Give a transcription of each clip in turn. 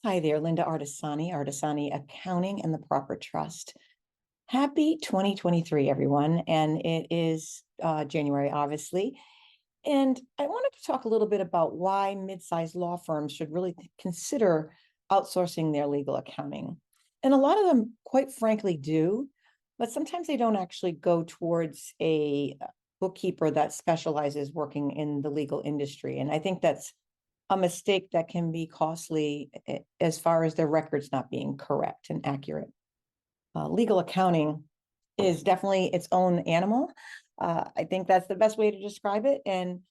Hi there, Linda Artesani Accounting and the Proper Trust. Happy 2023, everyone. And it is January, obviously. And I wanted to talk a little bit about why mid-sized law firms should really consider outsourcing their legal accounting. And a lot of them, quite frankly, do, but sometimes they don't actually go towards a bookkeeper that specializes working in the legal industry. And I think that's a mistake that can be costly as far as their records not being correct and accurate. Legal accounting is definitely its own animal. I think that's the best way to describe it. And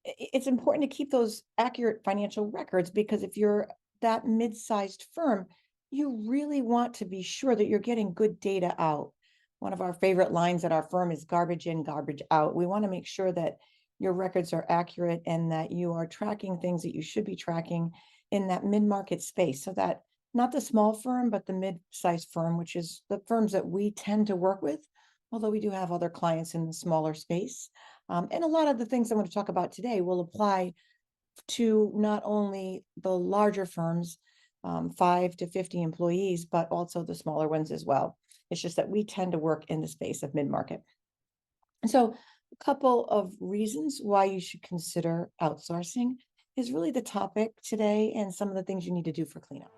it's important to keep those accurate financial records because if you're that mid-sized firm, you really want to be sure that you're getting good data out. One of our favorite lines at our firm is garbage in, garbage out. We want to make sure that your records are accurate and that you are tracking things that you should be tracking in that mid-market space so that not the small firm, but the mid-sized firm, which is the firms that we tend to work with, although we do have other clients in the smaller space. And a lot of the things I'm going to talk about today will apply to not only the larger firms, 5 to 50 employees, but also the smaller ones as well. It's just that we tend to work in the space of mid-market. And so a couple of reasons why you should consider outsourcing is really the topic today and some of the things you need to do for cleanup.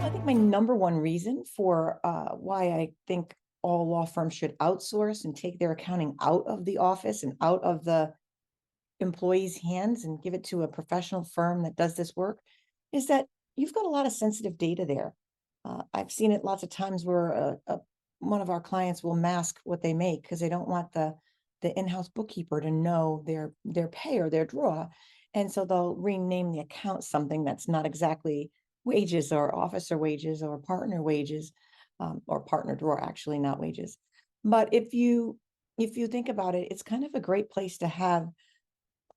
I think my number one reason for why I think all law firms should outsource and take their accounting out of the office and out of the employees' hands and give it to a professional firm that does this work is that you've got a lot of sensitive data there. I've seen it lots of times where one of our clients will mask what they make because they don't want the in-house bookkeeper to know their pay or their draw. And so they'll rename the account something that's not exactly wages or officer wages or partner wages, or partner drawer, actually, not wages. But if you think about it, it's kind of a great place to have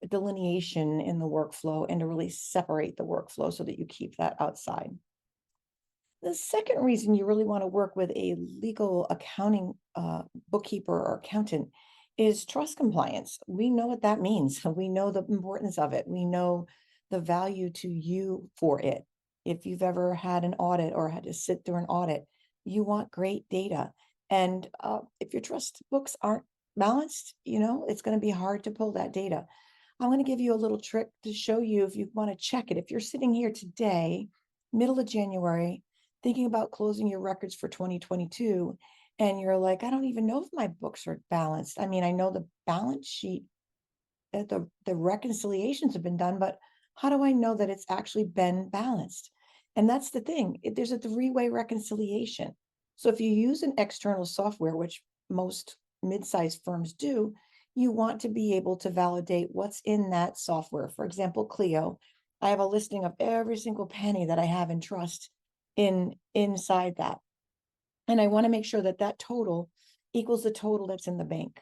delineation in the workflow and to really separate the workflow so that you keep that outside. The second reason you really want to work with a legal accounting bookkeeper or accountant is trust compliance. We know what that means. We know the importance of it. We know the value to you for it. If you've ever had an audit or had to sit through an audit, you want great data. And if your trust books aren't balanced, it's going to be hard to pull that data. I'm going to give you a little trick to show you if you want to check it. If you're sitting here today, middle of January, thinking about closing your records for 2022, and you're like, I don't even know if my books are balanced. I mean, I know the balance sheet, the reconciliations have been done, but how do I know that it's actually been balanced? And that's the thing. There's a three-way reconciliation. So if you use an external software, which most mid-sized firms do, you want to be able to validate what's in that software. For example, Clio, I have a listing of every single penny that I have in trust inside that. And I want to make sure that that total equals the total that's in the bank.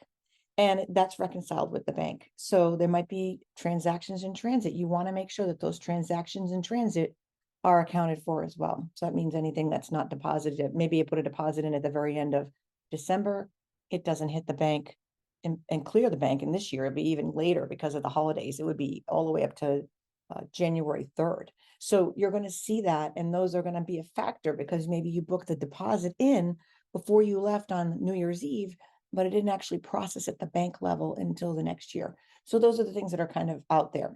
And that's reconciled with the bank. So there might be transactions in transit. You want to make sure that those transactions in transit are accounted for as well. So that means anything that's not deposited, maybe you put a deposit in at the very end of December, it doesn't hit the bank and clear the bank. And this year it'd be even later because of the holidays. It would be all the way up to January 3rd. So you're going to see that, and those are going to be a factor because maybe you booked the deposit in before you left on New Year's Eve, but it didn't actually process at the bank level until the next year. So those are the things that are kind of out there.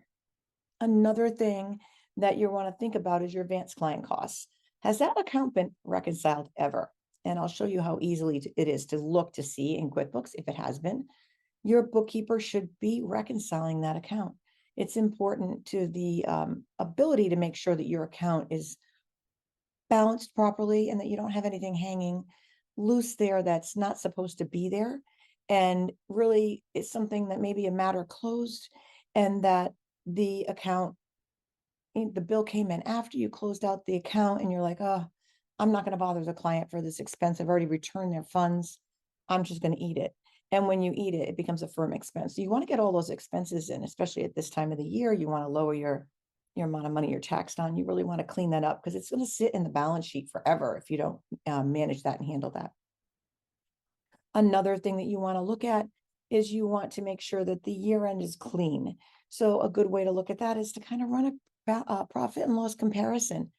Another thing that you want to think about is your advanced client costs. Has that account been reconciled ever? And I'll show you how easily it is to look to see in QuickBooks if it has been. Your bookkeeper should be reconciling that account. It's important to the ability to make sure that your account is balanced properly and that you don't have anything hanging loose there that's not supposed to be there. And really it's something that maybe a matter closed and that the account, the bill came in after you closed out the account and you're like, oh, I'm not going to bother the client for this expense. I've already returned their funds. I'm just going to eat it. And when you eat it, it becomes a firm expense. So you want to get all those expenses in, especially at this time of the year. You want to lower your amount of money you're taxed on. You really want to clean that up because it's going to sit in the balance sheet forever if you don't manage that and handle that. Another thing that you want to look at is you want to make sure that the year end is clean. So a good way to look at that is to kind of run a profit and loss comparison.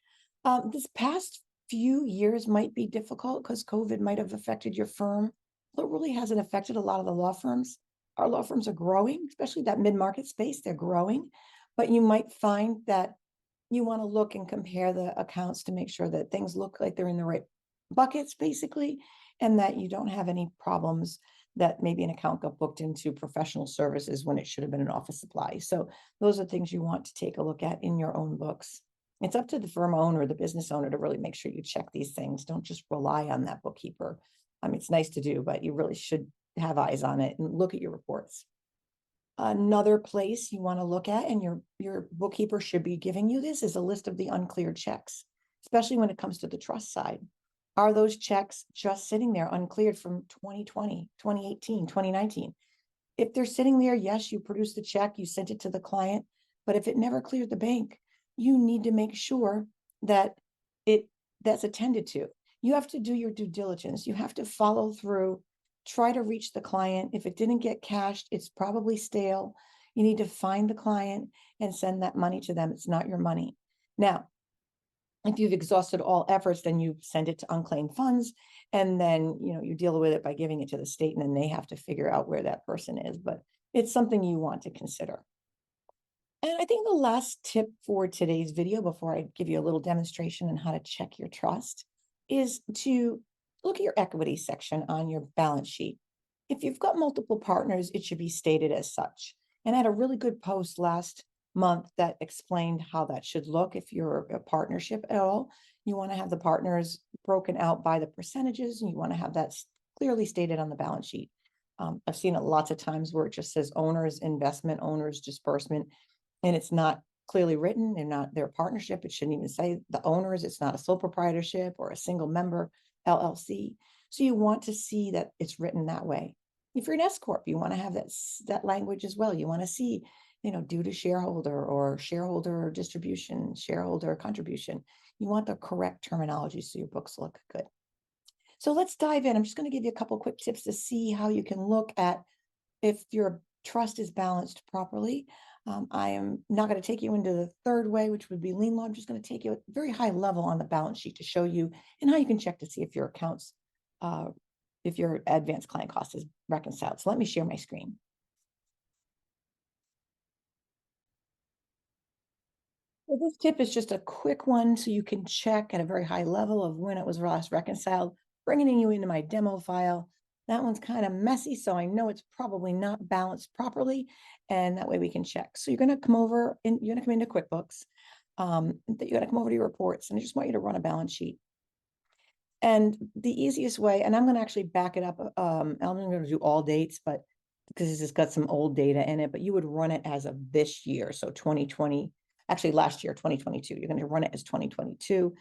This past few years might be difficult because COVID might have affected your firm. But it really hasn't affected a lot of the law firms. Our law firms are growing, especially that mid-market space, they're growing. But you might find that you want to look and compare the accounts to make sure that things look like they're in the right buckets, basically, and that you don't have any problems that maybe an account got booked into professional services when it should have been an office supply. So those are things you want to take a look at in your own books. It's up to the firm owner, the business owner, to really make sure you check these things. Don't just rely on that bookkeeper. I mean, it's nice to do, but you really should have eyes on it and look at your reports. Another place you want to look at, and your bookkeeper should be giving you this, is a list of the uncleared checks, especially when it comes to the trust side. Are those checks just sitting there uncleared from 2020, 2018, 2019? If they're sitting there, yes, you produced the check, you sent it to the client, but if it never cleared the bank, you need to make sure that that's attended to. You have to do your due diligence. You have to follow through, try to reach the client. If it didn't get cashed, it's probably stale. You need to find the client and send that money to them. It's not your money. Now, if you've exhausted all efforts, then you send it to unclaimed funds, and then you deal with it by giving it to the state, and then they have to figure out where that person is. But it's something you want to consider. And I think the last tip for today's video, before I give you a little demonstration on how to check your trust, is to look at your equity section on your balance sheet. If you've got multiple partners, it should be stated as such. And I had a really good post last month that explained how that should look. If you're a partnership at all, you want to have the partners broken out by the percentages, and you want to have that clearly stated on the balance sheet. I've seen it lots of times where it just says owners, investment, owners, disbursement, and it's not clearly written. They're not their partnership. It shouldn't even say the owners. It's not a sole proprietorship or a single member LLC. So you want to see that it's written that way. If you're an S corp, you want to have that language as well. You want to see, due to shareholder or shareholder distribution, shareholder contribution. You want the correct terminology so your books look good. So let's dive in. I'm just going to give you a couple quick tips to see how you can look at if your trust is balanced properly. I am not going to take you into the third way, which would be lien law. I'm just going to take you at a very high level on the balance sheet to show you and how you can check to see if your accounts, if your advanced client cost is reconciled. So let me share my screen. So this tip is just a quick one so you can check at a very high level of when it was last reconciled, bringing you into my demo file. That one's kind of messy, so I know it's probably not balanced properly, and that way we can check. So you're going to come over, and you're going to come into QuickBooks. You're going to come over to your reports, and I just want you to run a balance sheet. And the easiest way, and I'm going to actually back it up. I'm going to do all dates, but because this has got some old data in it, but you would run it as of this year, so 2020. Actually, last year, 2022. You're going to run it as 2022.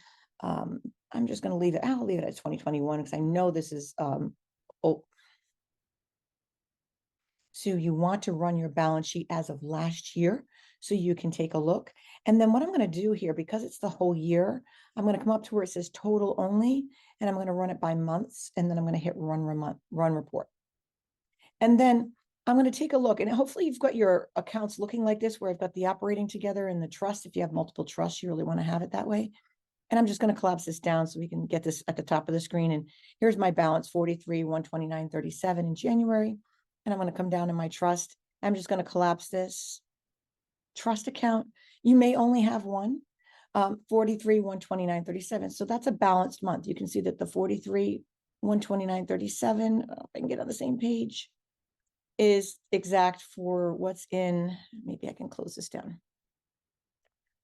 I'm just going to leave it. I'll leave it as 2021 because I know this is so you want to run your balance sheet as of last year so you can take a look. And then what I'm going to do here, because it's the whole year, I'm going to come up to where it says total only, and I'm going to run it by months, and then I'm going to hit run report. And then I'm going to take a look, and hopefully you've got your accounts looking like this, where I've got the operating together and the trust. If you have multiple trusts, you really want to have it that way. And I'm just going to collapse this down so we can get this at the top of the screen. And here's my balance, 43,129.37 in January. And I'm going to come down to my trust. I'm just going to collapse this trust account. You may only have one, 43,129.37. So that's a balanced month. You can see that the 43,129.37, if I can get on the same page, is exact for what's in, maybe I can close this down,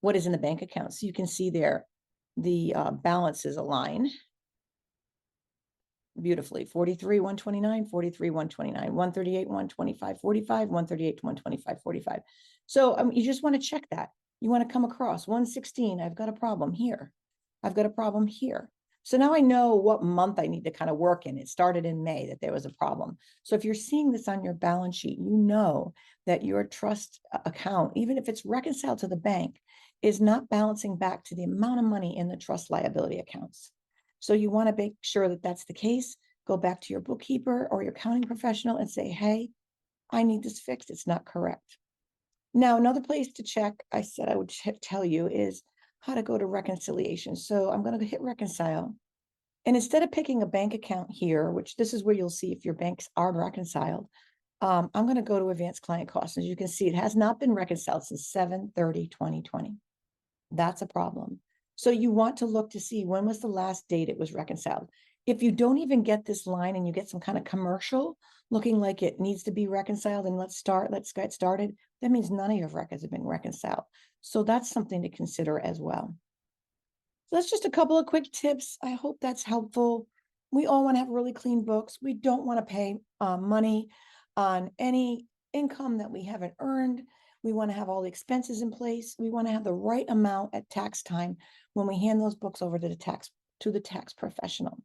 what is in the bank account. So you can see there, the balances align beautifully. 43,129, 43,129, 138, 125, 45, 138 to 125, 45. So you just want to check that. You want to come across 116. I've got a problem here. I've got a problem here. So now I know what month I need to kind of work in. It started in May that there was a problem. So if you're seeing this on your balance sheet, you know that your trust account, even if it's reconciled to the bank, is not balancing back to the amount of money in the trust liability accounts. So you want to make sure that that's the case. Go back to your bookkeeper or your accounting professional and say, hey, I need this fixed. It's not correct. Now, another place to check, I said I would tell you, is how to go to reconciliation. So I'm going to hit reconcile. And instead of picking a bank account here, which this is where you'll see if your banks are reconciled, I'm going to go to advanced client costs. As you can see, it has not been reconciled since 7/30/2020. That's a problem. So you want to look to see when was the last date it was reconciled. If you don't even get this line and you get some kind of commercial looking like it needs to be reconciled and let's get started, that means none of your records have been reconciled. So that's something to consider as well. So that's just a couple of quick tips. I hope that's helpful. We all want to have really clean books. We don't want to pay money on any income that we haven't earned. We want to have all the expenses in place. We want to have the right amount at tax time when we hand those books over to the tax professional.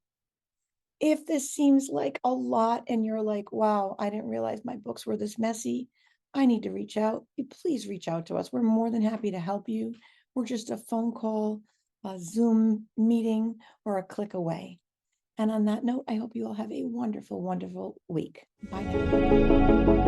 If this seems like a lot and you're like, wow, I didn't realize my books were this messy, I need to reach out. Please reach out to us. We're more than happy to help you. We're just a phone call, a Zoom meeting, or a click away. And on that note, I hope you all have a wonderful, wonderful week. Bye now.